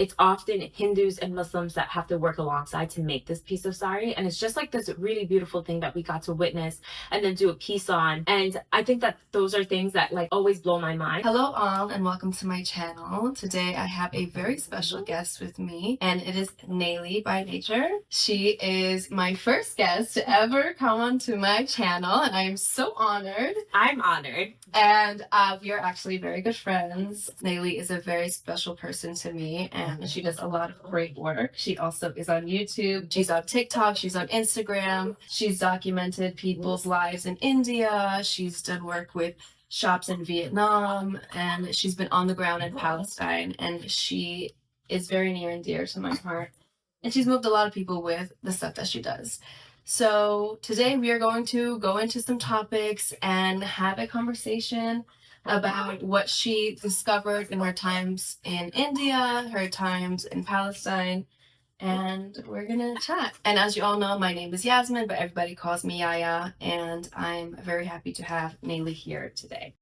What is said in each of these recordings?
it's often Hindus and Muslims that have to work alongside to make this piece of sari. And it's just like this really beautiful thing that we got to witness and then do a piece on. And I think that those are things that like always blow my mind. Hello all and welcome to my channel. Today I have a very special guest with me and it is Naley by nature. She is my first guest to ever come onto my channel and I am so honored. I'm honored. And we are actually very good friends. Naley is a very special person to me and she does a lot of great work. She also is on YouTube. She's on TikTok. She's on Instagram. She's documented people's lives in India. She's done work with shops in Vietnam and she's been on the ground in Palestine, and she is very near and dear to my heart. And she's moved a lot of people with the stuff that she does. So today we are going to go into some topics and have a conversation about what she discovered in her times in India, her times in Palestine, and we're gonna chat. And as you all know, my name is Yasmin, but everybody calls me Yaya, and I'm very happy to have Naley here today.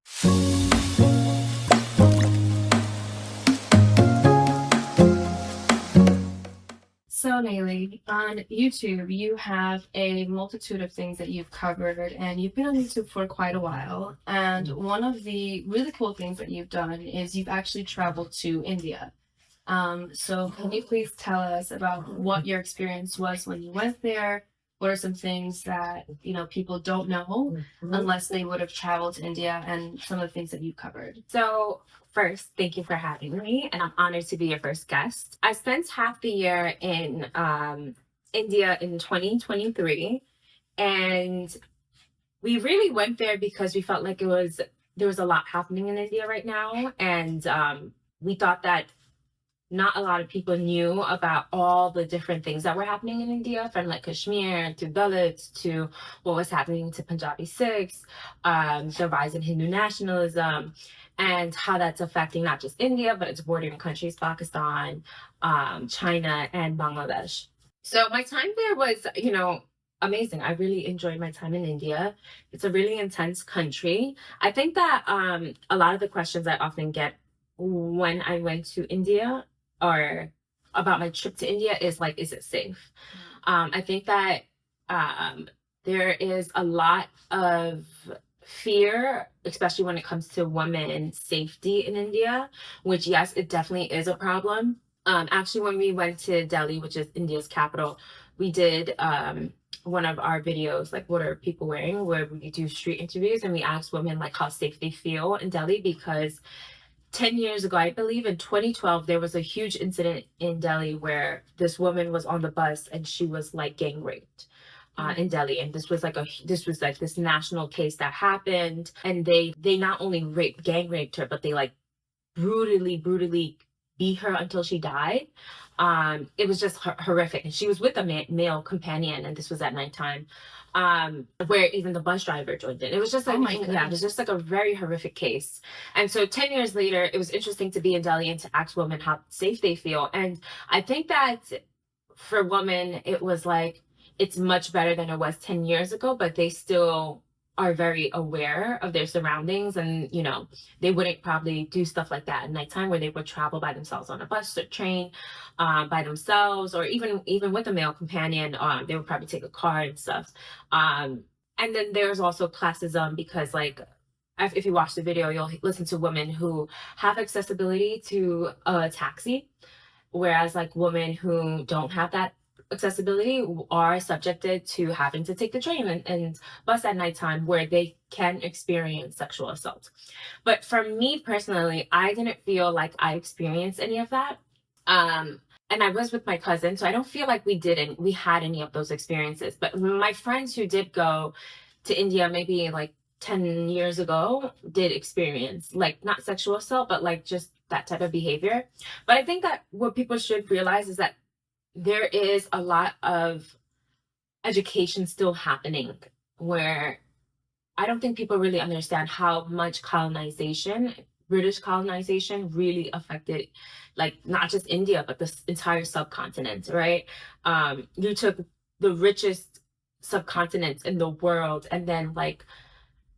So Naley, on YouTube, you have a multitude of things that you've covered, and you've been on YouTube for quite a while. And one of the really cool things that you've done is you've actually traveled to India. So can you please tell us about what your experience was when you went there? What are some things that, you know, people don't know unless they would have traveled to India, and some of the things that you've covered? So first, thank you for having me, and I'm honored to be your first guest. I spent half the year in India in 2023, and we really went there because we felt like there was a lot happening in India right now, and we thought that not a lot of people knew about all the different things that were happening in India, from like Kashmir to Dalits to what was happening to Punjabi Sikhs, the rise in Hindu nationalism, and how that's affecting not just India, but its bordering countries, Pakistan, China, and Bangladesh. So my time there was, amazing. I really enjoyed my time in India. It's a really intense country. I think that a lot of the questions I often get when I went to India or about my trip to India is like, is it safe? I think that there is a lot of fear, especially when it comes to women's safety in India, which, yes, it definitely is a problem. Actually, when we went to Delhi, which is India's capital, we did one of our videos, like, what are people wearing, where we do street interviews, and we asked women like how safe they feel in Delhi, because 10 years ago, I believe in 2012, there was a huge incident in Delhi where this woman was on the bus and she was like gang raped in Delhi. And this was like this national case that happened. And they not only gang raped her, but they like brutally beat her until she died. It was just horrific. And she was with a male companion, and this was at nighttime, where even the bus driver joined in. It was just like, it was just like a very horrific case. And so 10 years later, it was interesting to be in Delhi and to ask women how safe they feel. And I think that for women, it was like, it's much better than it was 10 years ago, but they still are very aware of their surroundings, and they wouldn't probably do stuff like that at nighttime, where they would travel by themselves on a bus or train by themselves, or even with a male companion. They would probably take a car and stuff. And then there's also classism, because like if you watch the video, you'll listen to women who have accessibility to a taxi, whereas like women who don't have that accessibility are subjected to having to take the train and bus at nighttime, where they can experience sexual assault. But for me personally, I didn't feel like I experienced any of that. And I was with my cousin, so I don't feel like we had any of those experiences. But my friends who did go to India maybe like 10 years ago did experience like not sexual assault, but like just that type of behavior. But I think that what people should realize is that there is a lot of education still happening, where I don't think people really understand how much British colonization really affected, like, not just India, but this entire subcontinent, right? You took the richest subcontinents in the world and then like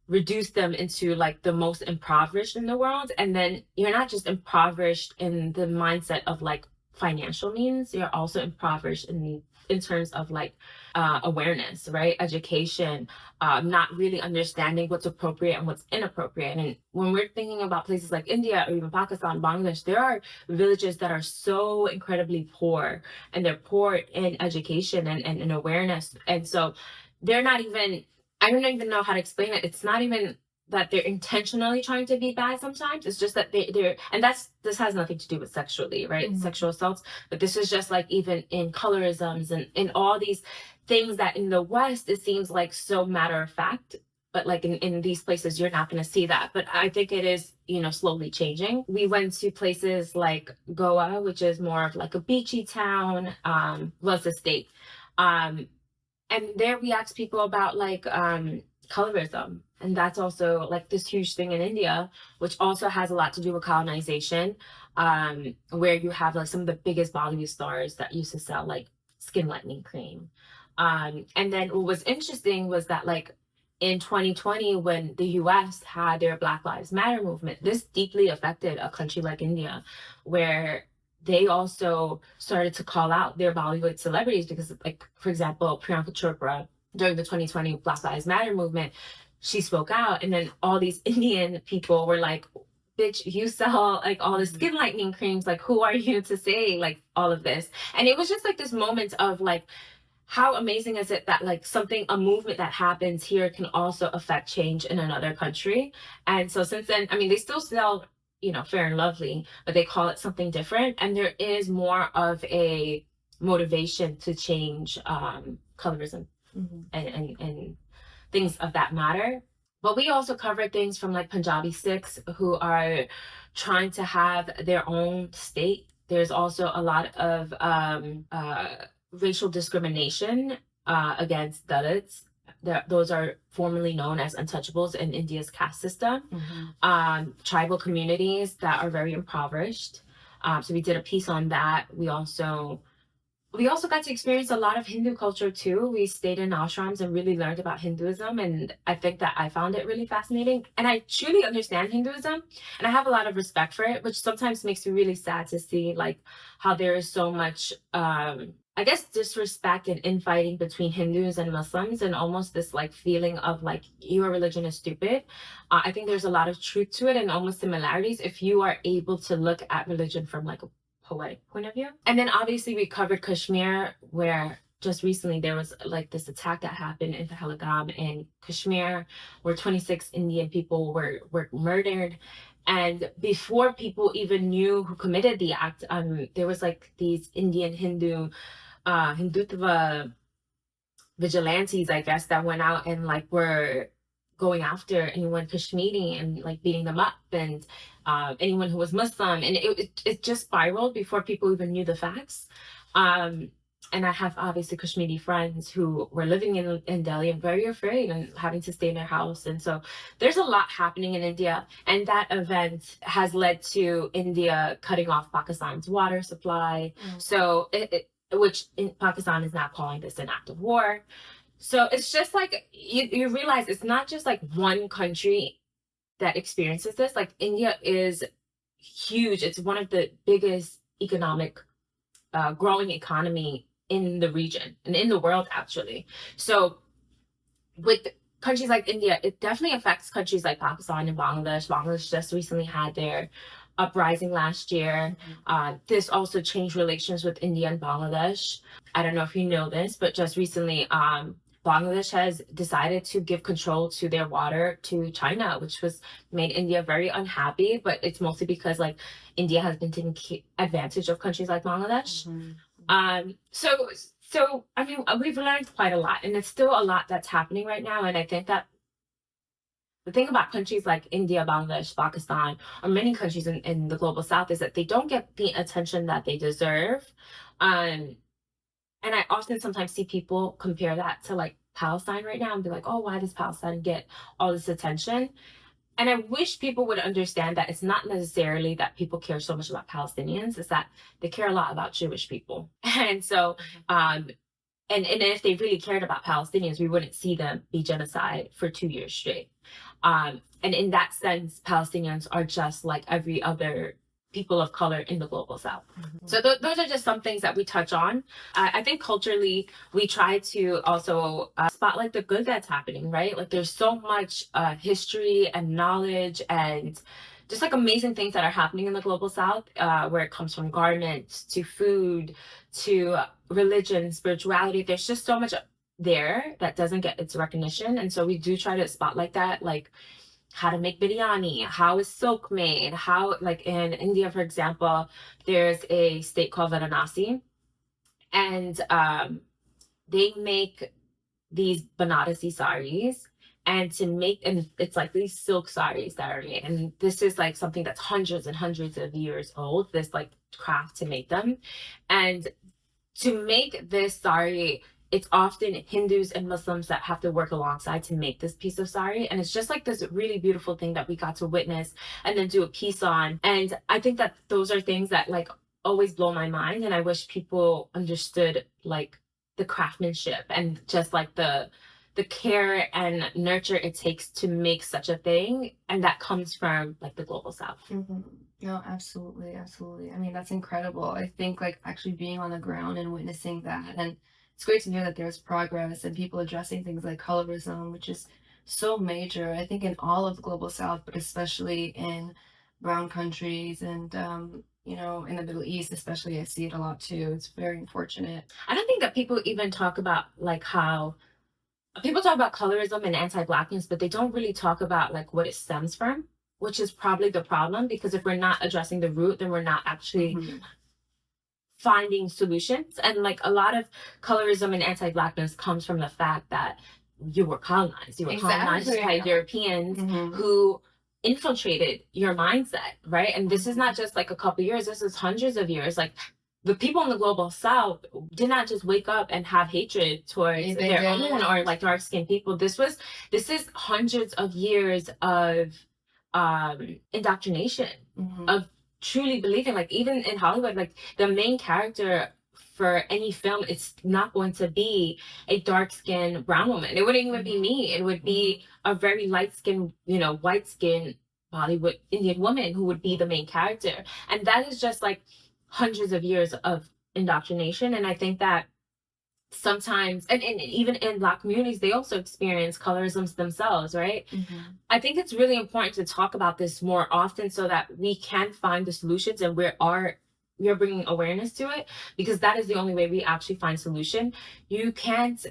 reduced them into like the most impoverished in the world. And then you're not just impoverished in the mindset of like financial means, you're also impoverished in terms of like awareness, right? Education, not really understanding what's appropriate and what's inappropriate. And when we're thinking about places like India or even Pakistan, Bangladesh, there are villages that are so incredibly poor, and they're poor in education and in awareness. And so they're not even, I don't even know how to explain it. It's not even that they're intentionally trying to be bad sometimes. It's just that they're, and this has nothing to do with sexually, right? Mm-hmm. Sexual assaults. But this is just like even in colorisms and in all these things that in the West, it seems like so matter of fact. But like in these places, you're not going to see that. But I think it is, slowly changing. We went to places like Goa, which is more of like a beachy town, was a state. And there we asked people about like colorism. And that's also like this huge thing in India, which also has a lot to do with colonization, where you have like some of the biggest Bollywood stars that used to sell like skin lightening cream. And then what was interesting was that like in 2020, when the US had their Black Lives Matter movement, this deeply affected a country like India, where they also started to call out their Bollywood celebrities because, like, for example, Priyanka Chopra, during the 2020 Black Lives Matter movement, she spoke out, and then all these Indian people were like, bitch, you sell like all the skin lightening creams, like who are you to say like all of this? And it was just like this moment of like, how amazing is it that like a movement that happens here can also affect change in another country? And so since then, I mean, they still sell, Fair and Lovely, but they call it something different. And there is more of a motivation to change colorism and things of that matter. But we also covered things from like Punjabi Sikhs who are trying to have their own state. There's also a lot of racial discrimination against Dalits. Those are formerly known as untouchables in India's caste system. Tribal communities that are very impoverished. So we did a piece on that. We also got to experience a lot of Hindu culture too. We stayed in ashrams and really learned about Hinduism, and I think that I found it really fascinating. And I truly understand Hinduism, and I have a lot of respect for it, which sometimes makes me really sad to see like how there is so much I guess disrespect and infighting between Hindus and Muslims, and almost this like feeling of like your religion is stupid. I think there's a lot of truth to it and almost similarities if you are able to look at religion from like a poetic point of view. And then obviously we covered Kashmir, where just recently there was like this attack that happened in Pahalgam in Kashmir, where 26 Indian people were murdered. And before people even knew who committed the act, there was like these Indian Hindutva vigilantes, I guess, that went out and like were going after anyone Kashmiri and like beating them up, and anyone who was Muslim, and it just spiraled before people even knew the facts. And I have obviously Kashmiri friends who were living in Delhi and very afraid and having to stay in their house. And so there's a lot happening in India. And that event has led to India cutting off Pakistan's water supply. So which in Pakistan is now calling this an act of war. So it's just like, you realize it's not just like one country that experiences this. Like India is huge. It's one of the biggest economic, growing economy in the region and in the world, actually. So with countries like India, it definitely affects countries like Pakistan and Bangladesh. Bangladesh just recently had their uprising last year. This also changed relations with India and Bangladesh. I don't know if you know this, but just recently, Bangladesh has decided to give control to their water to China, which was made India very unhappy. But it's mostly because like India has been taking advantage of countries like Bangladesh. So I mean, we've learned quite a lot, and it's still a lot that's happening right now. And I think that the thing about countries like India, Bangladesh, Pakistan, or many countries in the global south is that they don't get the attention that they deserve. And I often sometimes see people compare that to like Palestine right now and be like, oh, why does Palestine get all this attention? And I wish people would understand that it's not necessarily that people care so much about Palestinians, it's that they care a lot about Jewish people. And so, and if they really cared about Palestinians, we wouldn't see them be genocide for 2 years straight. And in that sense, Palestinians are just like every other people of color in the global south. So those are just some things that we touch on. I think culturally we try to also spotlight the good that's happening, right? Like there's so much history and knowledge and just like amazing things that are happening in the global south, where it comes from garments to food to religion, spirituality. There's just so much there that doesn't get its recognition, and so we do try to spotlight that, like how to make biryani, how is silk made, how, like in India, for example, there's a state called Varanasi, and they make these Banarasi saris, and it's like these silk saris that are made, and this is like something that's hundreds and hundreds of years old, this like craft to make them. And to make this sari, it's often Hindus and Muslims that have to work alongside to make this piece of sari. And it's just like this really beautiful thing that we got to witness and then do a piece on. And I think that those are things that like always blow my mind. And I wish people understood like the craftsmanship and just like the care and nurture it takes to make such a thing. And that comes from like the global south. Mm-hmm. No, absolutely, absolutely. I mean, that's incredible. I think like actually being on the ground and witnessing that, and it's great to hear that there's progress and people addressing things like colorism, which is so major, I think, in all of the global south, but especially in brown countries and you know, in the Middle East especially. I see it a lot too. It's very unfortunate. I don't think that people even talk about like how people talk about colorism and anti-blackness, but they don't really talk about like what it stems from, which is probably the problem, because if we're not addressing the root, then we're not actually finding solutions. And like a lot of colorism and anti-blackness comes from the fact that you were colonized. You were colonized by Europeans who infiltrated your mindset, right? And this is not just like a couple years, this is hundreds of years. Like the people in the global south did not just wake up and have hatred towards their own or like dark-skinned people. This is hundreds of years of indoctrination, of truly believing, like even in Hollywood, like the main character for any film, it's not going to be a dark-skinned brown woman. It wouldn't even be me. It would be a very light-skinned, you know, white-skinned Bollywood Indian woman who would be the main character. And that is just like hundreds of years of indoctrination. And I think that sometimes, and even in Black communities, they also experience colorisms themselves, right? I think it's really important to talk about this more often so that we can find the solutions, and we're bringing awareness to it, because that is the only way we actually find solution. You can't,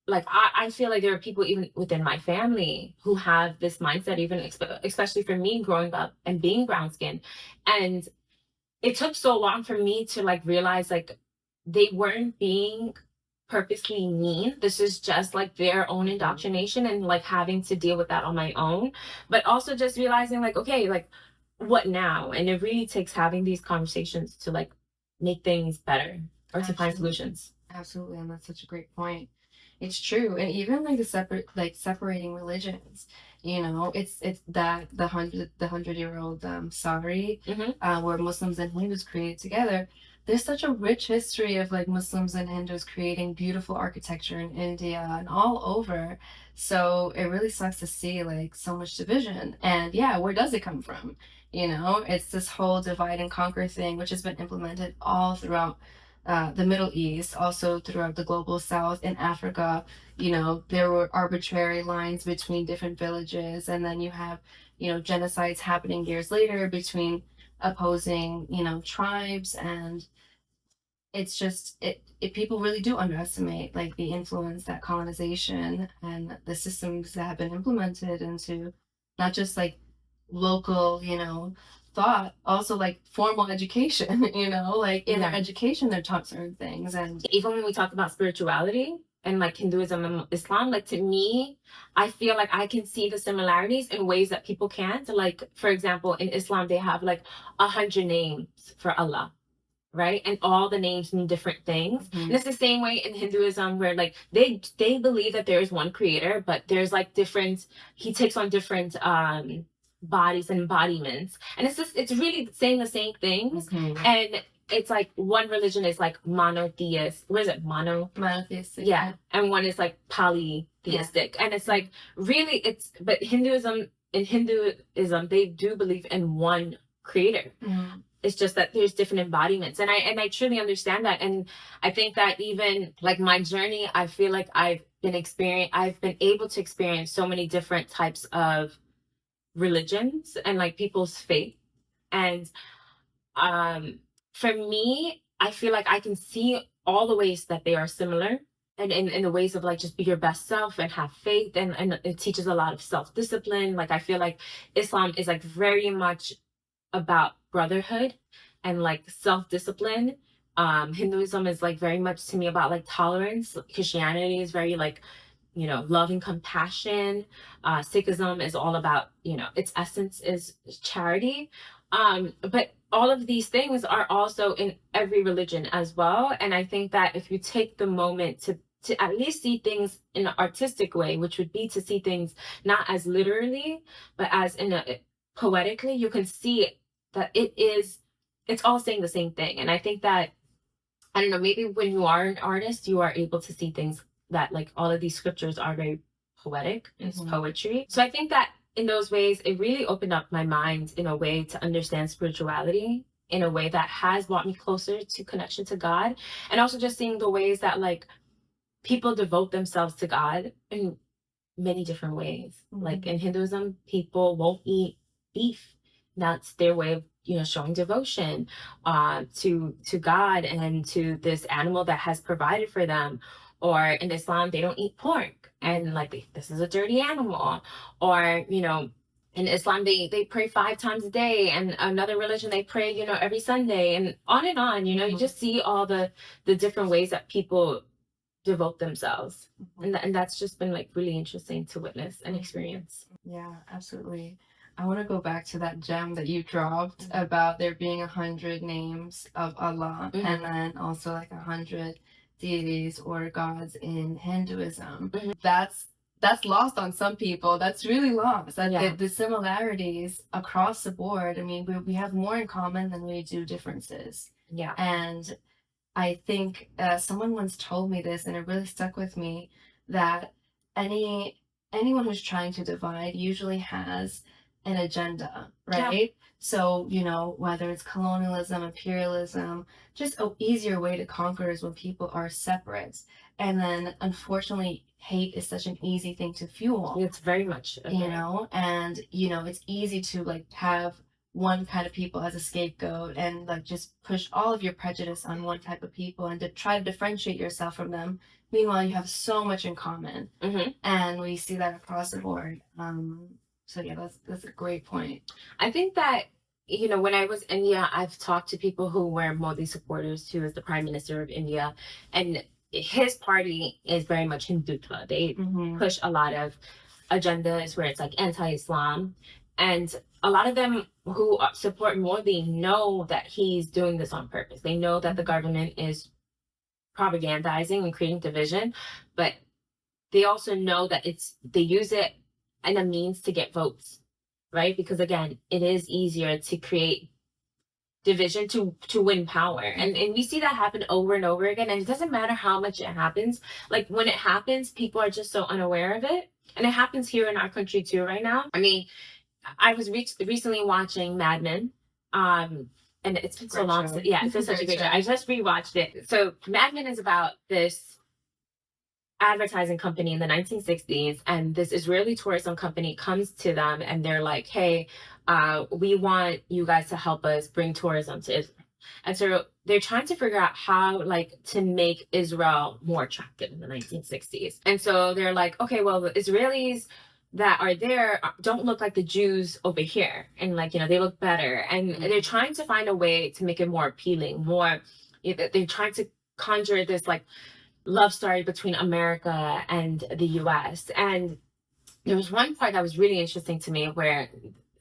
like, I feel like there are people even within my family who have this mindset, even especially for me growing up and being brown skinned. And it took so long for me to like realize like they weren't being purposely mean. This is just like their own indoctrination, and like having to deal with that on my own. But also just realizing like, okay, like what now? And it really takes having these conversations to like make things better or to find solutions. Absolutely. And that's such a great point. It's true. And even like separating religions, you know, it's that the 100-year-old sari, where Muslims and Hindus created together. There's such a rich history of like Muslims and Hindus creating beautiful architecture in India and all over. So it really sucks to see like so much division. And yeah, where does it come from? You know, it's this whole divide and conquer thing, which has been implemented all throughout the Middle East, also throughout the global south. In Africa, you know, there were arbitrary lines between different villages, and then you have, you know, genocides happening years later between opposing, you know, tribes. And it's just people really do underestimate like the influence that colonization and the systems that have been implemented into not just like local, you know, thought, also like formal education, you know, like in their education they're taught certain things. And even when we talk about spirituality and like Hinduism and Islam, like to me, I feel like I can see the similarities in ways that people can't. Like, for example, in Islam, they have like 100 names for Allah, right? And all the names mean different things. And it's the same way in Hinduism, where like they believe that there is one creator, but there's like different, he takes on different bodies and embodiments. And it's really saying the same things. And it's like one religion is like monotheist. What is it? Monotheistic. Yeah. And one is like polytheistic. And it's like really but in Hinduism, they do believe in one creator. It's just that there's different embodiments, and I truly understand that. And I think that even like my journey, I feel like I've been able to experience so many different types of religions and like people's faith. And for me, I feel like I can see all the ways that they are similar, and in the ways of like just be your best self and have faith, and it teaches a lot of self-discipline. Like I feel like Islam is like very much about brotherhood and like self-discipline. Hinduism is like very much to me about like tolerance. Christianity is very like, love and compassion. Sikhism is all about, its essence is charity. But all of these things are also in every religion as well. And I think that if you take the moment to at least see things in an artistic way, which would be to see things not as literally, but as in a poetically, you can see that it's all saying the same thing. And I think that, I don't know, maybe when you are an artist, you are able to see things that like all of these scriptures are very poetic. It's poetry. So I think that in those ways, it really opened up my mind in a way to understand spirituality in a way that has brought me closer to connection to God. And also just seeing the ways that like people devote themselves to God in many different ways. Like in Hinduism, people won't eat beef. That's their way of showing devotion to God and to this animal that has provided for them. Or in Islam, they don't eat pork, and like this is a dirty animal. Or in Islam, they pray 5 times a day, and another religion they pray every Sunday, and on. You just see all the different ways that people devote themselves, and that's just been like really interesting to witness and experience. Yeah, absolutely. I want to go back to that gem that you dropped about there being 100 names of Allah, and then also like 100 deities or gods in Hinduism. That's lost on some people. That's really lost. The similarities across the board. I mean, we have more in common than we do differences. Yeah. And I think someone once told me this, and it really stuck with me, that anyone who's trying to divide usually has an agenda, right? Yeah. So, whether it's colonialism, imperialism, just an easier way to conquer is when people are separate. And then, unfortunately, hate is such an easy thing to fuel. It's very much, and, it's easy to, like, have one kind of people as a scapegoat and, like, just push all of your prejudice on one type of people and to try to differentiate yourself from them. Meanwhile, you have so much in common. And we see that across the board. So yeah, that's a great point. I think that, when I was in India, I've talked to people who were Modi supporters, who is the Prime Minister of India, and his party is very much Hindutva. They push a lot of agendas where it's like anti-Islam, and a lot of them who support Modi know that he's doing this on purpose. They know that the government is propagandizing and creating division, but they also know that they use it and a means to get votes, right? Because again, it is easier to create division to win power. And we see that happen over and over again. And it doesn't matter how much it happens. Like when it happens, people are just so unaware of it. And it happens here in our country too right now. I mean, I was recently watching Mad Men. And it's been so long. It's been such a great show. I just rewatched it. So Mad Men is about this advertising company in the 1960s, and this Israeli tourism company comes to them and they're like, hey, we want you guys to help us bring tourism to Israel. And so they're trying to figure out how like to make Israel more attractive in the 1960s. And so they're like, okay, well, the Israelis that are there don't look like the Jews over here, and like they look better, and they're trying to find a way to make it more appealing, they're trying to conjure this like love story between America and the US. And there was one part that was really interesting to me where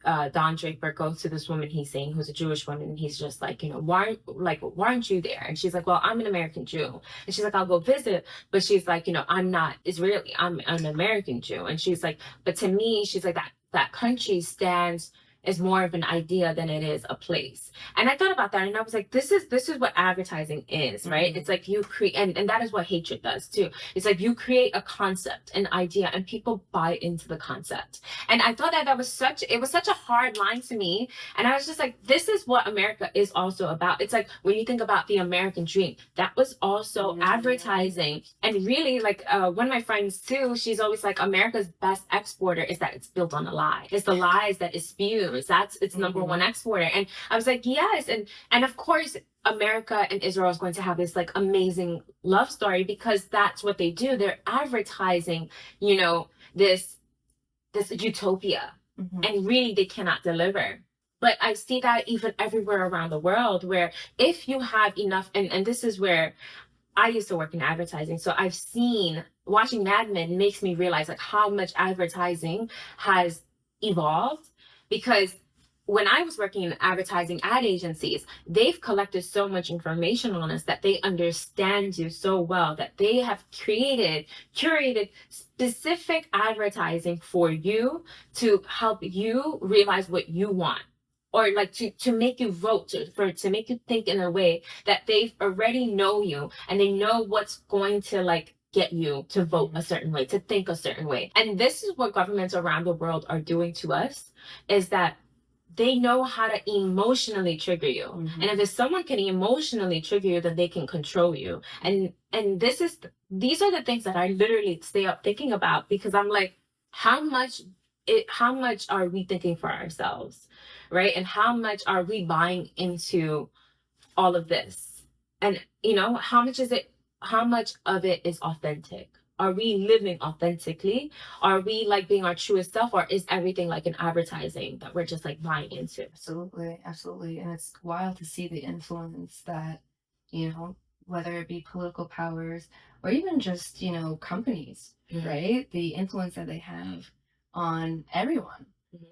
Don Draper goes to this woman he's seeing, who's a Jewish woman, and he's just like, why aren't you there? And she's like, well, I'm an American Jew. And she's like, I'll go visit. But she's like, I'm not Israeli, I'm an American Jew. And she's like, but to me, she's like, that country stands is more of an idea than it is a place. And I thought about that and I was like, this is what advertising is, right? Mm-hmm. It's like you create, and that is what hatred does too. It's like you create a concept, an idea, and people buy into the concept. And I thought that it was such a hard line to me. And I was just like, this is what America is also about. It's like when you think about the American dream, that was also advertising. And really, like one of my friends too, she's always like, America's best exporter is that it's built on a lie. It's the lies that it spews. That's its number one exporter. And I was like, yes. And of course, America and Israel is going to have this like amazing love story because that's what they do. They're advertising, you know, this utopia. And really they cannot deliver. But I see that even everywhere around the world where if you have enough, and this is where I used to work in advertising. So I've seen, watching Mad Men makes me realize like how much advertising has evolved. Because when I was working in advertising ad agencies, they've collected so much information on us that they understand you so well that they have curated specific advertising for you to help you realize what you want. Or like to make you vote, to make you think in a way that they already know you and they know what's going to like get you to vote a certain way, to think a certain way. And this is what governments around the world are doing to us, is that they know how to emotionally trigger you. And if someone can emotionally trigger you, then they can control you. And these are the things that I literally stay up thinking about, because I'm like, how much are we thinking for ourselves, right? And how much are we buying into all of this? And you know, how much of it is authentic? Are we living authentically? Are we like being our truest self, or is everything like an advertising that we're just like buying into? Absolutely. And it's wild to see the influence that, you know, whether it be political powers or even just, you know, companies, right? The influence that they have on everyone.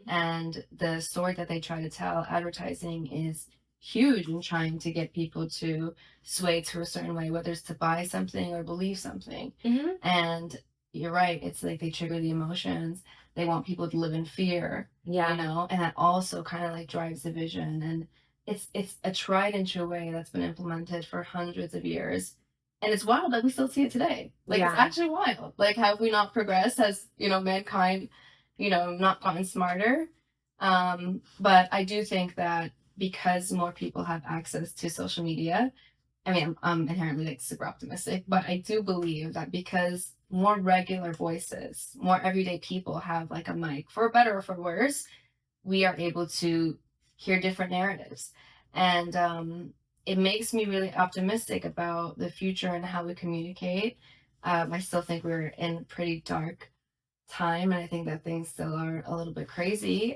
And the story that they try to tell, advertising is huge in trying to get people to sway to a certain way, whether it's to buy something or believe something. And you're right, it's like they trigger the emotions. They want people to live in fear, you know, and that also kind of like drives division. And it's a tried and true way that's been implemented for hundreds of years. And it's wild that we still see it today. Like, it's actually wild. Like, have we not progressed? Has, you know, mankind, you know, not gotten smarter? But I do think that because more people have access to social media, I mean, I'm inherently like super optimistic, but I do believe that because more regular voices, more everyday people have like a mic, for better or for worse, we are able to hear different narratives. And it makes me really optimistic about the future and how we communicate. I still think we're in a pretty dark time, and I think that things still are a little bit crazy.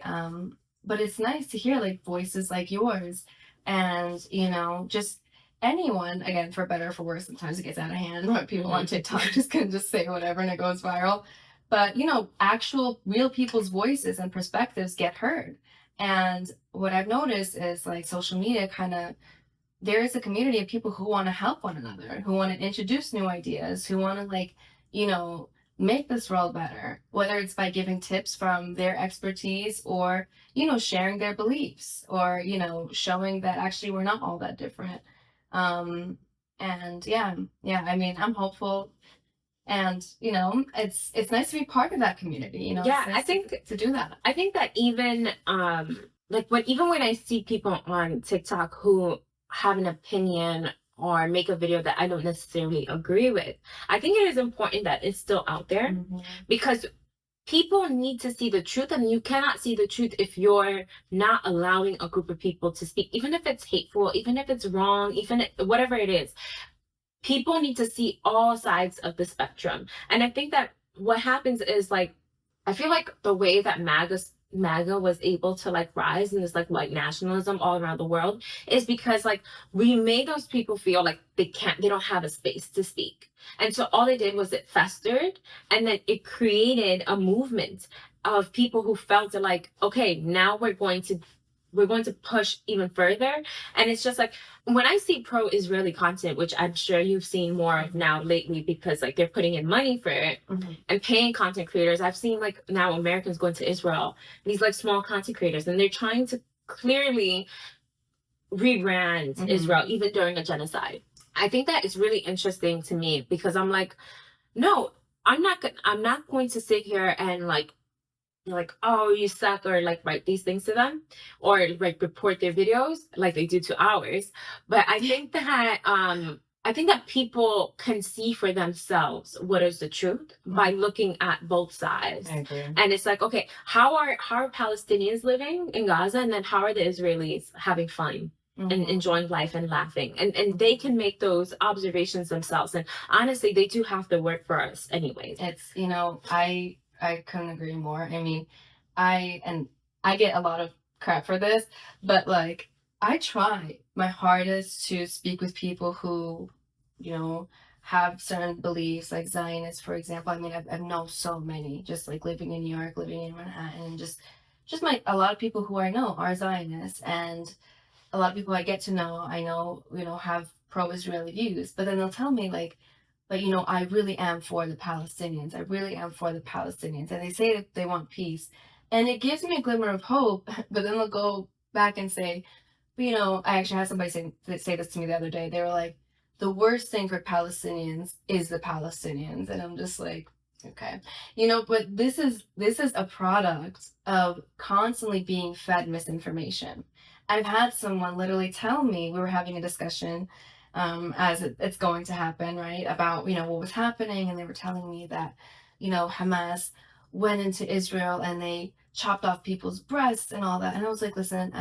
But it's nice to hear like voices like yours, and you know, just anyone, again, for better or for worse. Sometimes it gets out of hand when people on TikTok just can just say whatever and it goes viral. But you know, actual real people's voices and perspectives get heard. And what I've noticed is like social media there is a community of people who want to help one another, who want to introduce new ideas, who want to like, you know, make this world better, whether it's by giving tips from their expertise or, you know, sharing their beliefs or, you know, showing that actually we're not all that different. And yeah, I mean, I'm hopeful, and you know, it's nice to be part of that community, you know. Yeah, nice I think to do that. I think that even like when I see people on TikTok who have an opinion or make a video that I don't necessarily agree with, I think it is important that it's still out there, because people need to see the truth, and you cannot see the truth if you're not allowing a group of people to speak, even if it's hateful, even if it's wrong, whatever it is. People need to see all sides of the spectrum. And I think that what happens is like, I feel like the way that MAGA was able to like rise in this like white nationalism all around the world is because like we made those people feel like they don't have a space to speak. And so all they did was it festered, and then it created a movement of people who felt like, okay, now we're going to we're going to push even further. And it's just like, when I see pro-Israeli content, which I'm sure you've seen more of now lately, because like they're putting in money for it and paying content creators. I've seen like now Americans going to Israel, these like small content creators, and they're trying to clearly rebrand Israel even during a genocide. I think that is really interesting to me, because I'm like, no, I'm not going to sit here and like, oh, you suck, or like write these things to them, or like report their videos like they do to ours. But I think that people can see for themselves what is the truth by looking at both sides. I agree. And it's like, okay, how are Palestinians living in Gaza, and then how are the Israelis having fun and enjoying life and laughing? And they can make those observations themselves. And honestly, they do have to work for us anyways. It's, I couldn't agree more. I mean, I get a lot of crap for this, but like, I try my hardest to speak with people who, have certain beliefs, like Zionists, for example. I mean, I've known so many, just like living in New York, living in Manhattan, and just a lot of people who I know are Zionists, and a lot of people I get to know, I know, have pro-Israeli views, but then they'll tell me like, but I really am for the Palestinians. I really am for the Palestinians. And they say that they want peace. And it gives me a glimmer of hope, but then they'll go back and say, but, I actually had somebody say this to me the other day. They were like, the worst thing for Palestinians is the Palestinians. And I'm just like, okay. But this is a product of constantly being fed misinformation. I've had someone literally tell me, we were having a discussion as it's going to happen, right, about, what was happening. And they were telling me that, Hamas went into Israel and they chopped off people's breasts and all that. And I was like, listen,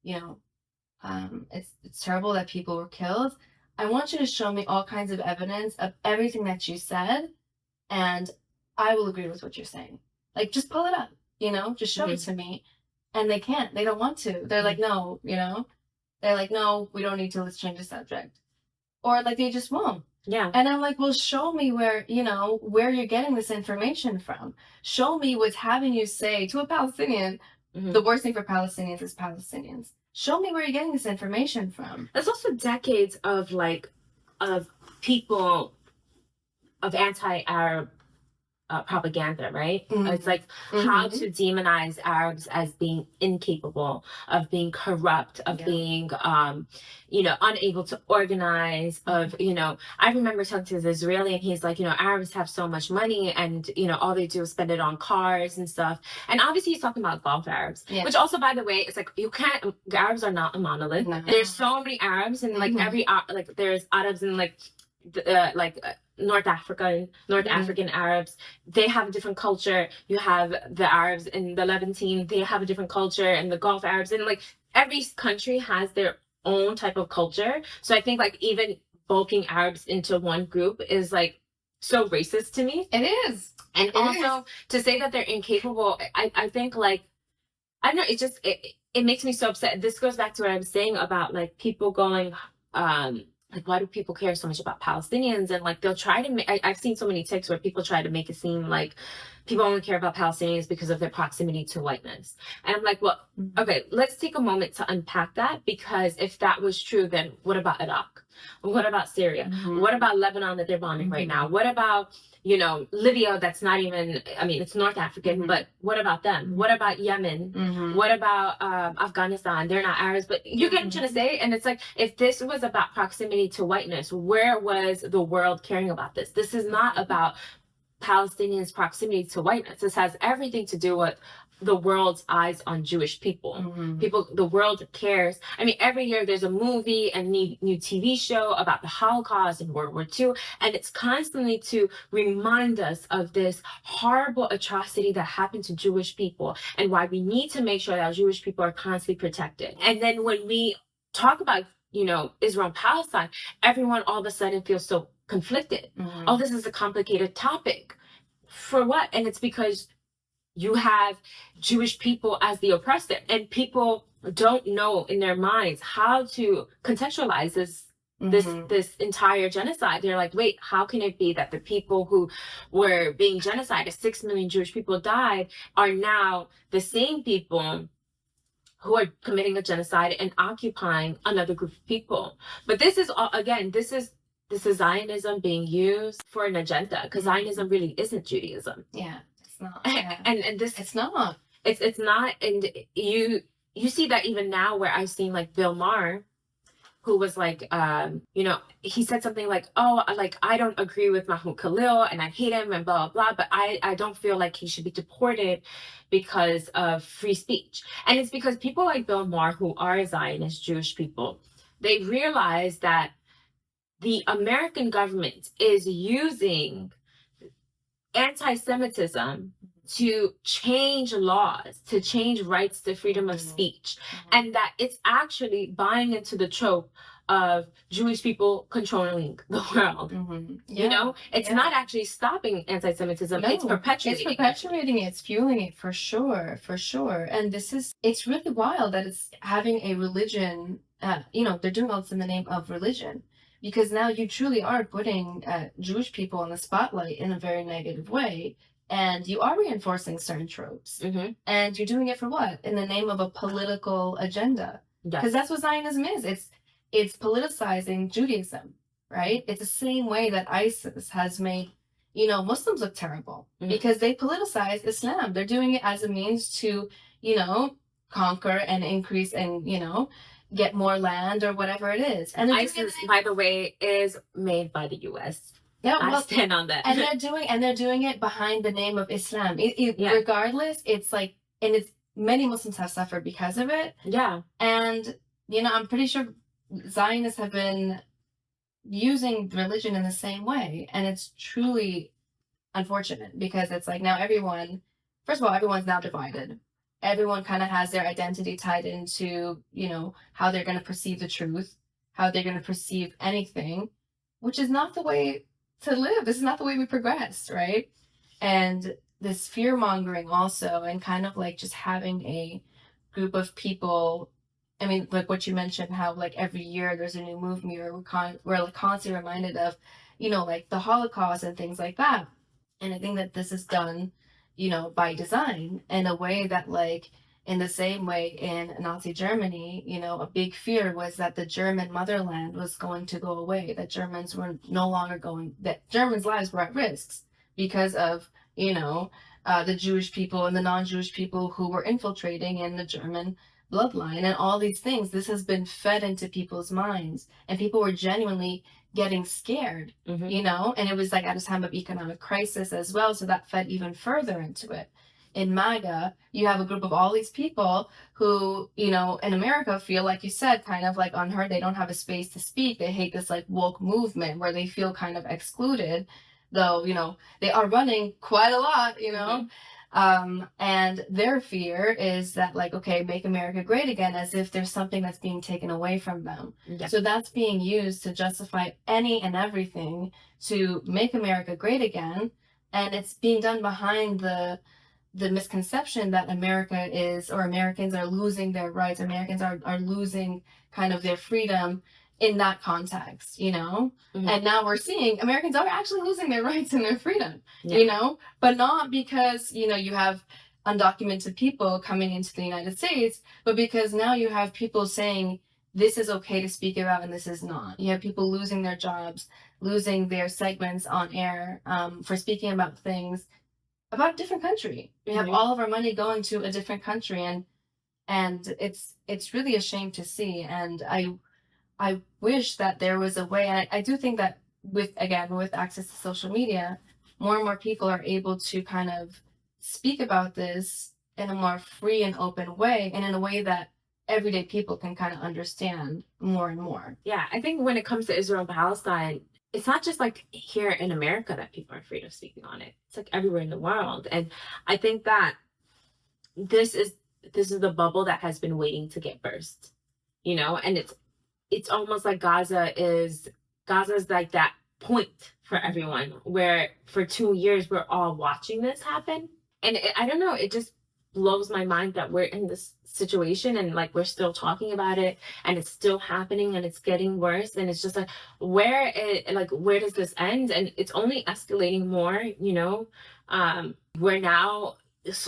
it's terrible that people were killed. I want you to show me all kinds of evidence of everything that you said, and I will agree with what you're saying. Like, just pull it up, just show it to me. And they can't. They don't want to. They're like, no, They're like, no, we don't need to, let's change the subject. Or like, they just won't. Yeah. And I'm like, well, show me where you're getting this information from. Show me what's having you say to a Palestinian, the worst thing for Palestinians is Palestinians. Show me where you're getting this information from. There's also decades of people, of anti-Arab propaganda, right? It's like how to demonize Arabs as being incapable, of being corrupt, of being, unable to organize, of, I remember talking to this Israeli, and he's like, Arabs have so much money, and, all they do is spend it on cars and stuff. And obviously he's talking about Gulf Arabs, which also, by the way, it's like, the Arabs are not a monolith. No. There's so many Arabs, and like there's Arabs in North African Arabs. They have a different culture. You have the Arabs in the Levantine, they have a different culture, and the Gulf Arabs, and like every country has their own type of culture. So I think like even bulking Arabs into one group is like so racist to me. It is. And also to say that they're incapable, I think like, I don't know, it makes me so upset. This goes back to what I was saying about like people going, like, why do people care so much about Palestinians? And like, they'll try to make, I've seen so many TikToks where people try to make it seem like people only care about Palestinians because of their proximity to whiteness. And I'm like, well, okay, let's take a moment to unpack that, because if that was true, then what about Iraq? What about Syria? What about Lebanon that they're bombing right now? What about, Libya, that's not even, I mean, it's North African, but what about them? What about Yemen? What about Afghanistan? They're not Arabs, but you get what I'm trying to say? And it's like, if this was about proximity to whiteness, where was the world caring about this? This is not about Palestinians' proximity to whiteness. This has everything to do with the world's eyes on Jewish people. The world cares. I mean, every year there's a movie and new TV show about the Holocaust and World War II, and it's constantly to remind us of this horrible atrocity that happened to Jewish people, and why we need to make sure that Jewish people are constantly protected. And then when we talk about, Israel and Palestine, everyone all of a sudden feels so conflicted. Oh, this is a complicated topic. For what? And it's because you have Jewish people as the oppressor, and people don't know in their minds how to contextualize this entire genocide. They're like, wait, how can it be that the people who were being genocided, 6 million Jewish people died, are now the same people who are committing a genocide and occupying another group of people. But this is all, again, this is Zionism being used for an agenda, because Zionism really isn't Judaism. Yeah, it's not. Yeah. And this, it's not. It's not. And you see that even now, where I've seen like Bill Maher, who was like, he said something like, oh, like, I don't agree with Mahmoud Khalil and I hate him and blah, blah, blah, but I don't feel like he should be deported because of free speech. And it's because people like Bill Maher, who are Zionist Jewish people, they realize that the American government is using anti-Semitism to change laws, to change rights to freedom of speech, and that it's actually buying into the trope of Jewish people controlling the world. Yeah. You know, it's not actually stopping anti-Semitism, no, it's perpetuating it. It's fueling it, for sure, for sure. And it's really wild that it's having a religion, they're doing all this in the name of religion, because now you truly are putting Jewish people on the spotlight in a very negative way. And you are reinforcing certain tropes. And you're doing it for what? In the name of a political agenda. Because that's what Zionism is. It's politicizing Judaism, right? It's the same way that ISIS has made, Muslims look terrible. Because they politicize Islam. They're doing it as a means to, conquer and increase and, get more land or whatever it is. And ISIS, by the way, is made by the U.S. Yeah, I stand on that. And they're doing it behind the name of Islam. Regardless, it's like, and it's many Muslims have suffered because of it. Yeah. And I'm pretty sure Zionists have been using religion in the same way, and it's truly unfortunate, because it's like now first of all, everyone's now divided. Everyone kind of has their identity tied into, how they're going to perceive the truth, how they're going to perceive anything, which is not the way to live. This is not the way we progress, right? And this fear mongering also, and kind of like just having a group of people. I mean, like what you mentioned, how like every year there's a new movement, or we're like constantly reminded of, like the Holocaust and things like that. And I think that this is done, by design, in a way that, like, in the same way in Nazi Germany, a big fear was that the German motherland was going to go away, that Germans were no longer that Germans' lives were at risk because of, the Jewish people and the non-Jewish people who were infiltrating in the German bloodline and all these things. This has been fed into people's minds, and people were genuinely getting scared, and it was like at a time of economic crisis as well, so that fed even further into it. In MAGA, you have a group of all these people who, in America feel, like you said, kind of like unheard. They don't have a space to speak. They hate this like woke movement where they feel kind of excluded, though, they are running quite a lot, and their fear is that, like, okay, make America great again, as if there's something that's being taken away from them. Yeah. So that's being used to justify any and everything to make America great again. And it's being done behind the misconception that America is, or Americans are losing their rights. Americans are losing kind of their freedom in that context, And now we're seeing Americans are actually losing their rights and their freedom, but not because, you have undocumented people coming into the United States, but because now you have people saying this is okay to speak about and this is not. You have people losing their jobs, losing their segments on air for speaking about things about a different country. We have all of our money going to a different country, and it's really a shame to see. And I wish that there was a way, and I do think that with access to social media, more and more people are able to kind of speak about this in a more free and open way, and in a way that everyday people can kind of understand more and more. Yeah, I think when it comes to Israel and Palestine, it's not just like here in America that people are afraid of speaking on it. It's like everywhere in the world. And I think that this is the bubble that has been waiting to get burst, and it's almost like Gaza's like that point for everyone, where for 2 years we're all watching this happen. And I don't know, it just blows my mind that we're in this situation and like we're still talking about it, and it's still happening, and it's getting worse, and it's just like where does this end? And it's only escalating more. We're now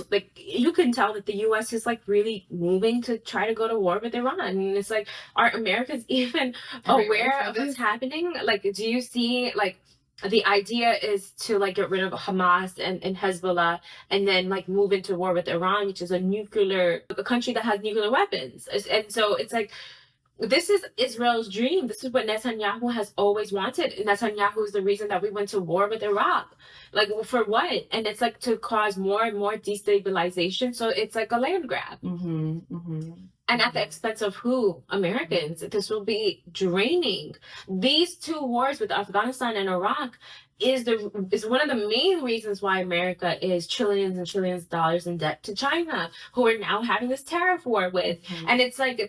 like you can tell that the US is like really moving to try to go to war with Iran. And it's like, are Americans even aware of what's happening? Like, do you see like the idea is to like get rid of Hamas and Hezbollah and then like move into war with Iran, which is a country that has nuclear weapons. And so it's like, this is Israel's dream. This is what Netanyahu has always wanted. Netanyahu is the reason that we went to war with Iraq. Like, for what? And it's like to cause more and more destabilization. So it's like a land grab. And at the expense of who? Americans. This will be draining. These two wars with Afghanistan and Iraq is one of the main reasons why America is trillions and trillions of dollars in debt to China, who we're now having this tariff war with. And it's like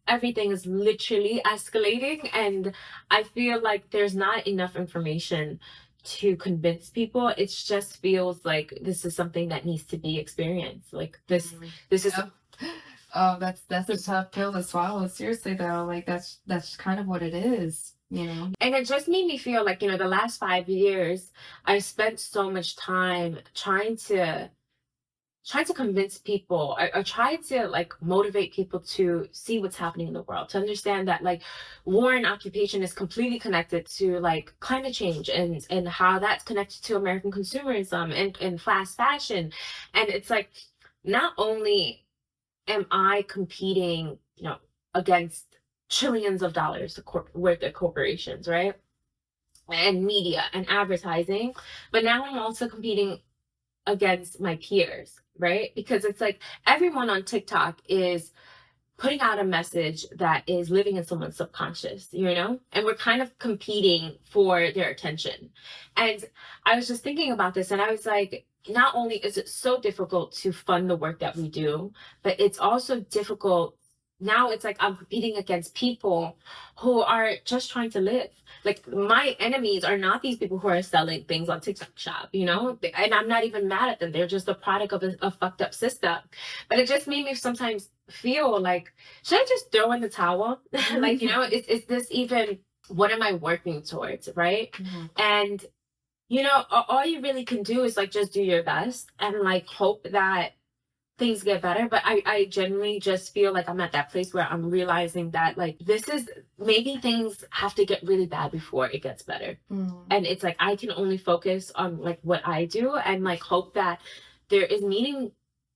everything is literally escalating, and I feel like there's not enough information to convince people. It just feels like this is something that needs to be experienced. Like this is. Oh, that's a tough pill to swallow. Seriously though, like that's kind of what it is, you know. And it just made me feel like, the last 5 years I spent so much time trying to convince people. I try to like motivate people to see what's happening in the world, to understand that like war and occupation is completely connected to like climate change and how that's connected to American consumerism and fast fashion. And it's like, not only am I competing, against trillions of dollars worth of corporations, right? And media and advertising, but now I'm also competing against my peers, right? Because it's like everyone on TikTok is putting out a message that is living in someone's subconscious, and we're kind of competing for their attention. And I was just thinking about this, and I was like, not only is it so difficult to fund the work that we do, but it's also difficult. Now it's like I'm competing against people who are just trying to live. Like, my enemies are not these people who are selling things on TikTok Shop, and I'm not even mad at them. They're just a product of a fucked up system. But it just made me sometimes feel like, should I just throw in the towel? Like, is this even, what am I working towards, right? And all you really can do is like just do your best and like hope that things get better. But I genuinely just feel like I'm at that place where I'm realizing that like this is, maybe things have to get really bad before it gets better. And it's like I can only focus on like what I do and like hope that there is meaning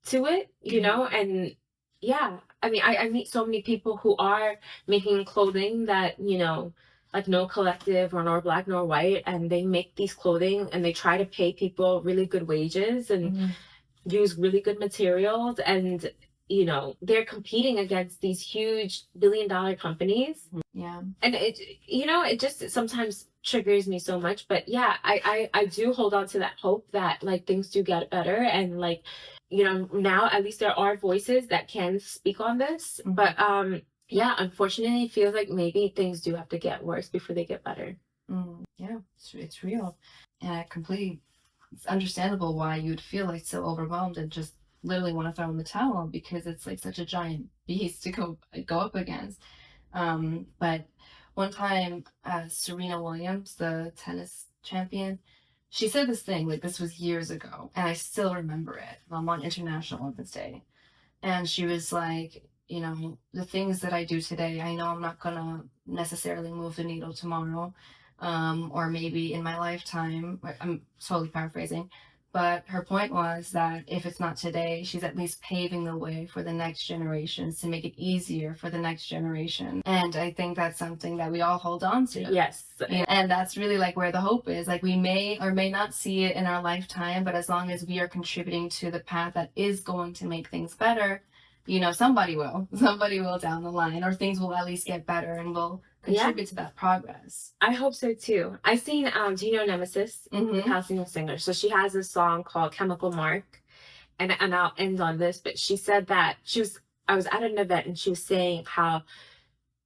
to it, and yeah. I mean, I meet so many people who are making clothing that, like no collective or nor black nor white, and they make these clothing and they try to pay people really good wages and use really good materials, and they're competing against these huge billion-dollar companies. And it just sometimes triggers me so much. But yeah, I do hold on to that hope that like things do get better, and like now at least there are voices that can speak on this. But yeah, unfortunately, it feels like maybe things do have to get worse before they get better. Yeah, it's real. And it's understandable why you'd feel like so overwhelmed and just literally want to throw in the towel, because it's like such a giant beast to go up against. But one time, Serena Williams, the tennis champion, she said this thing, like this was years ago, and I still remember it. On International Women's Day. And she was like, the things that I do today, I know I'm not gonna necessarily move the needle tomorrow, or maybe in my lifetime. I'm totally paraphrasing, but her point was that if it's not today, she's at least paving the way for the next generations to make it easier for the next generation. And I think that's something that we all hold on to. Yes. And that's really like where the hope is. Like, we may or may not see it in our lifetime, but as long as we are contributing to the path that is going to make things better, somebody will down the line, or things will at least get better and will contribute to that progress. I hope so too. I seen do you know Nemesis, Palestinian singer? So she has a song called Chemical Mark, and I'll end on this. But she said that I was at an event and she was saying how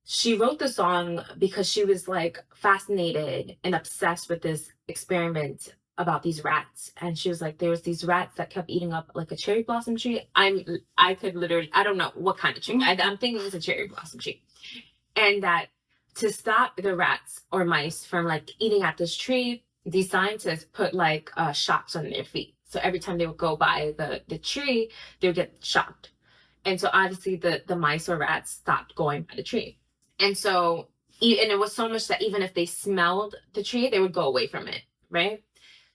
she wrote the song because she was like fascinated and obsessed with this experiment about these rats. And she was like, there was these rats that kept eating up like a cherry blossom tree. I could literally, I don't know what kind of tree. I'm thinking it was a cherry blossom tree. And that to stop the rats or mice from like eating at this tree, these scientists put like shocks on their feet. So every time they would go by the tree, they would get shocked. And so obviously the mice or rats stopped going by the tree. And so, and it was so much that even if they smelled the tree, they would go away from it, right?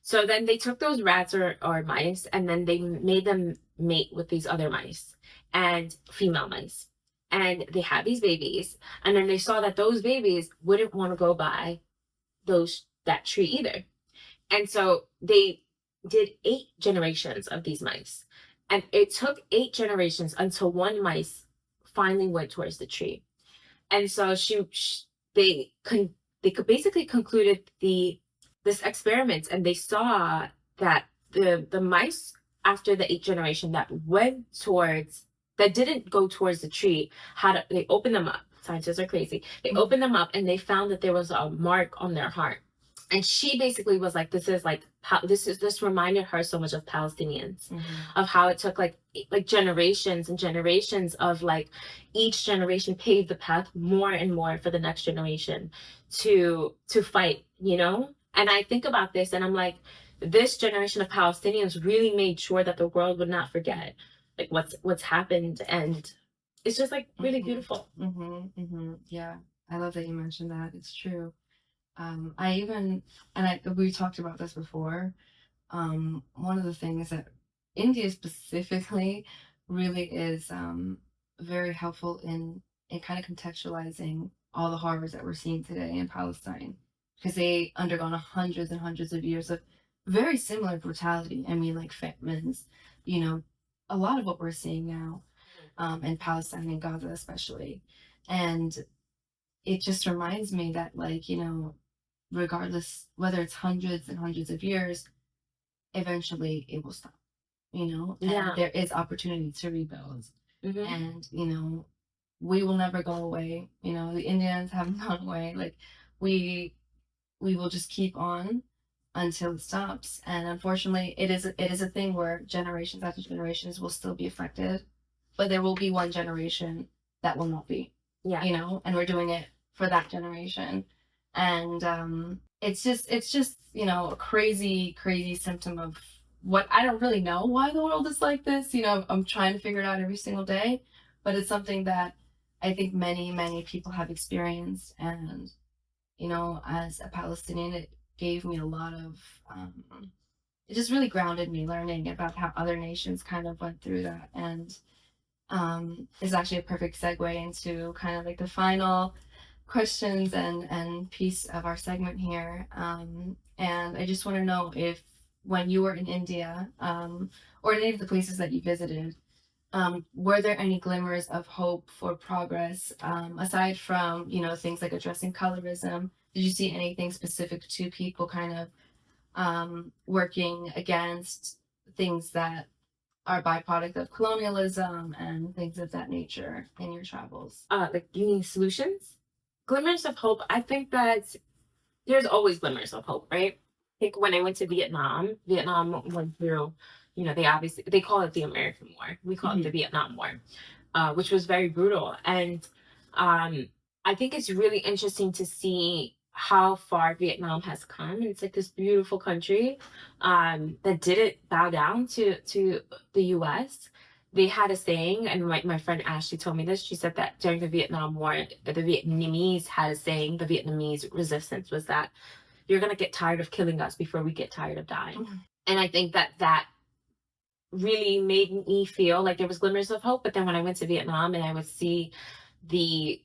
So then they took those rats or mice and then they made them mate with these other mice and female mice. And they had these babies. And then they saw that those babies wouldn't want to go by that tree either. And so they did 8 generations of these mice. And it took 8 generations until one mice finally went towards the tree. And so they could basically concluded this experiment, and they saw that the mice after the 8th generation that didn't go towards the tree, they opened them up. Scientists are crazy. They opened them up and they found that there was a mark on their heart. And she basically was like, this reminded her so much of Palestinians, of how it took like generations and generations of like each generation paved the path more and more for the next generation to fight, you know? And I think about this and I'm like, this generation of Palestinians really made sure that the world would not forget like what's happened. And it's just like really beautiful. Yeah, I love that you mentioned that. It's true. We talked about this before. One of the things that India specifically really is very helpful in kind of contextualizing all the horrors that we're seeing today in Palestine, because they undergone hundreds and hundreds of years of very similar brutality. I mean, like famines, you know, a lot of what we're seeing now in Palestine and Gaza especially. And it just reminds me that, like, you know, regardless whether it's hundreds and hundreds of years, eventually it will stop, you know? And there is opportunity to rebuild. And, you know, we will never go away. You know, the Indians haven't gone away. Like, we will just keep on until it stops. And unfortunately, it is a thing where generations after generations will still be affected, but there will be one generation that will not be. Yeah. You know, and we're doing it for that generation. And it's just, you know, a crazy symptom of what I don't really know why the world is like this. You know, I'm trying to figure it out every single day, but it's something that I think many people have experienced. And, you know, as a Palestinian, it gave me a lot of, it just really grounded me learning about how other nations kind of went through that. And is actually a perfect segue into kind of like the final questions and piece of our segment here. And I just want to know if when you were in India, or any of the places that you visited, were there any glimmers of hope for progress, aside from, you know, things like addressing colorism? Did you see anything specific to people kind of working against things that are byproduct of colonialism and things of that nature in your travels? Like, you need solutions? Glimmers of hope. I think that there's always glimmers of hope, right? I think when I went to Vietnam went through, you know, they call it the American War. We call it the Vietnam War, which was very brutal. And I think it's really interesting to see how far Vietnam has come. It's like this beautiful country that didn't bow down to the US. They had a saying, and my friend Ashley told me this. She said that during the Vietnam War, the Vietnamese had a saying, the Vietnamese resistance was that you're going to get tired of killing us before we get tired of dying. And I think that really made me feel like there was glimmers of hope. But then when I went to Vietnam and I would see the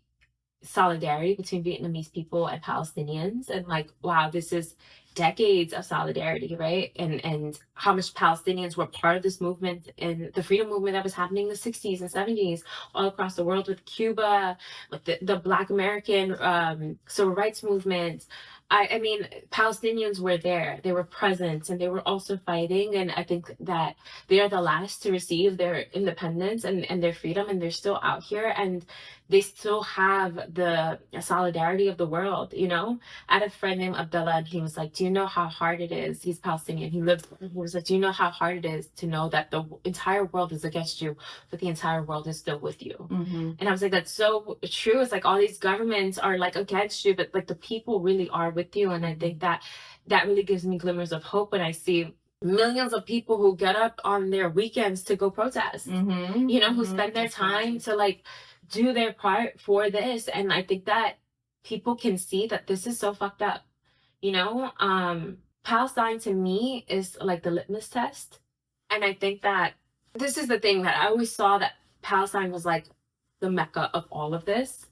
solidarity between Vietnamese people and Palestinians, and like, wow, this is decades of solidarity, right? And how much Palestinians were part of this movement and the freedom movement that was happening in the 60s and 70s all across the world, with Cuba, with the Black American civil rights movement. I mean, Palestinians were there, they were present, and they were also fighting. And I think that they are the last to receive their independence and their freedom, and they're still out here, and they still have the solidarity of the world, you know? I had a friend named Abdullah, and he was like, do you know how hard it is? He's Palestinian. He was like, do you know how hard it is to know that the entire world is against you, but the entire world is still with you? And I was like, that's so true. It's like all these governments are like against you, but like the people really are with you. And I think that really gives me glimmers of hope when I see millions of people who get up on their weekends to go protest, you know, who spend their time to like do their part for this. And I think that people can see that this is so fucked up, you know. Palestine to me is like the litmus test. And I think that this is the thing, that I always saw that Palestine was like the mecca of all of this,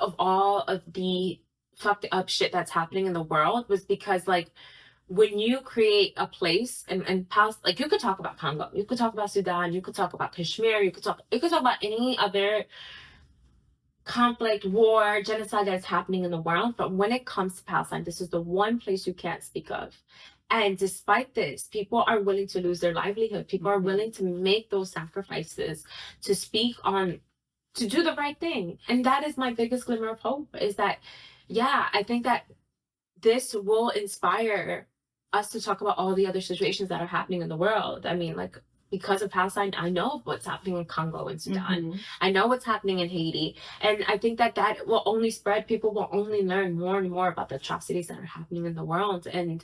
of all of the fucked up shit that's happening in the world, was because like when you create a place and Palestine, like you could talk about Congo, you could talk about Sudan, you could talk about Kashmir, you could talk about any other conflict, war, genocide that's happening in the world. But when it comes to Palestine, this is the one place you can't speak of. And despite this, people are willing to lose their livelihood. People are willing to make those sacrifices to speak on, to do the right thing. And that is my biggest glimmer of hope, is that, yeah, I think that this will inspire us to talk about all the other situations that are happening in the world. I mean, like, because of Palestine, I know what's happening in Congo and Sudan. I know what's happening in Haiti. And I think that that will only spread. People will only learn more and more about the atrocities that are happening in the world. And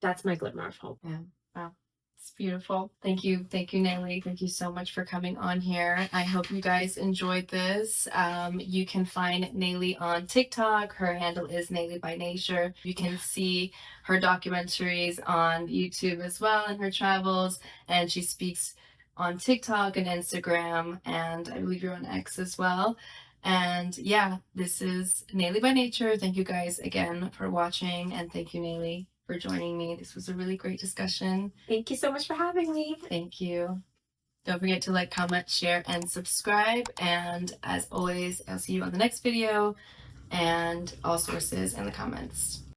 that's my glimmer of hope. Yeah. Wow. It's beautiful. Thank you. Thank you, Naley. Thank you so much for coming on here. I hope you guys enjoyed this. You can find Naley on TikTok. Her handle is Naley by Nature. You can see her documentaries on YouTube as well, and her travels. And she speaks on TikTok and Instagram. And I believe you're on X as well. And yeah, this is Naley by Nature. Thank you guys again for watching. And thank you, Naley, for joining me. This was a really great discussion. Thank you so much for having me. Thank you. Don't forget to like, comment, share, and subscribe. And as always, I'll see you on the next video, and all sources in the comments.